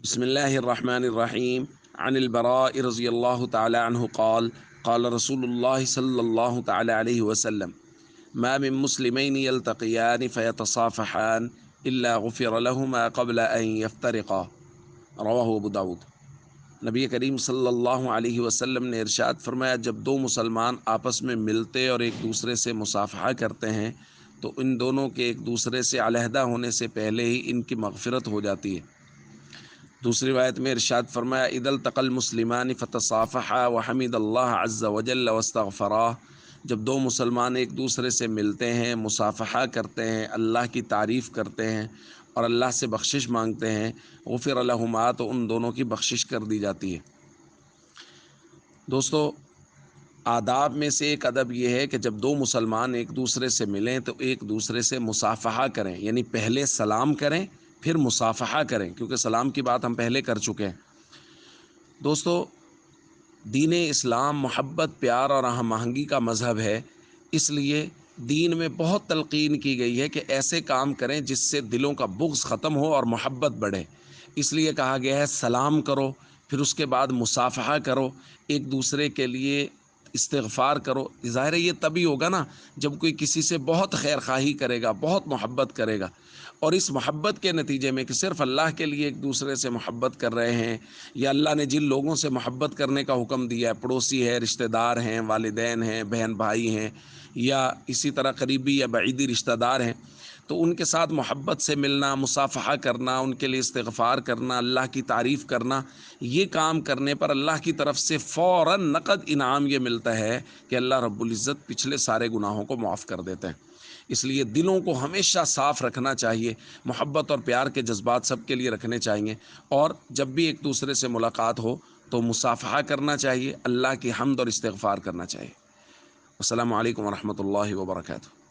بسم الله الرحمن الرحيم. عن البراء رضي الله تعالى عنه قال قال رسول الله صلى الله تعالى عليه وسلم ما من مسلمين يلتقيان فيتصافحان إلا غفر لهما قبل أن يفترقا. رواہ ابو داود۔ نبی کریم صلی اللہ علیہ وسلم نے ارشاد فرمایا، جب دو مسلمان آپس میں ملتے اور ایک دوسرے سے مصافحہ کرتے ہیں تو ان دونوں کے ایک دوسرے سے علیحدہ ہونے سے پہلے ہی ان کی مغفرت ہو جاتی ہے۔ دوسری روایت میں ارشاد فرمایا، اذا التقى المسلمان فتصافحا وحمد اللہ عز وجل واستغفرا۔ جب دو مسلمان ایک دوسرے سے ملتے ہیں، مصافحہ کرتے ہیں، اللہ کی تعریف کرتے ہیں اور اللہ سے بخشش مانگتے ہیں، غفر لہما، تو ان دونوں کی بخشش کر دی جاتی ہے۔ دوستو، آداب میں سے ایک ادب یہ ہے کہ جب دو مسلمان ایک دوسرے سے ملیں تو ایک دوسرے سے مصافحہ کریں، یعنی پہلے سلام کریں پھر مصافحہ کریں، کیونکہ سلام کی بات ہم پہلے کر چکے ہیں۔ دوستو، دین اسلام محبت، پیار اور ہم آہنگی کا مذہب ہے، اس لیے دین میں بہت تلقین کی گئی ہے کہ ایسے کام کریں جس سے دلوں کا بغض ختم ہو اور محبت بڑھے۔ اس لیے کہا گیا ہے سلام کرو، پھر اس کے بعد مصافحہ کرو، ایک دوسرے کے لیے استغفار کرو۔ ظاہر ہے یہ تبھی ہوگا نا جب کوئی کسی سے بہت خیر خواہی کرے گا، بہت محبت کرے گا، اور اس محبت کے نتیجے میں کہ صرف اللہ کے لیے ایک دوسرے سے محبت کر رہے ہیں، یا اللہ نے جن لوگوں سے محبت کرنے کا حکم دیا ہے، پڑوسی ہے، رشتہ دار ہیں، والدین ہیں، بہن بھائی ہیں، یا اسی طرح قریبی یا بعیدی رشتہ دار ہیں، تو ان کے ساتھ محبت سے ملنا، مصافحہ کرنا، ان کے لیے استغفار کرنا، اللہ کی تعریف کرنا، یہ کام کرنے پر اللہ کی طرف سے فوراً نقد انعام یہ ملتا ہے کہ اللہ رب العزت پچھلے سارے گناہوں کو معاف کر دیتے ہیں۔ اس لیے دلوں کو ہمیشہ صاف رکھنا چاہیے، محبت اور پیار کے جذبات سب کے لیے رکھنے چاہیے، اور جب بھی ایک دوسرے سے ملاقات ہو تو مصافحہ کرنا چاہیے، اللہ کی حمد اور استغفار کرنا چاہیے۔ السلام علیکم ورحمۃ اللہ وبرکاتہ۔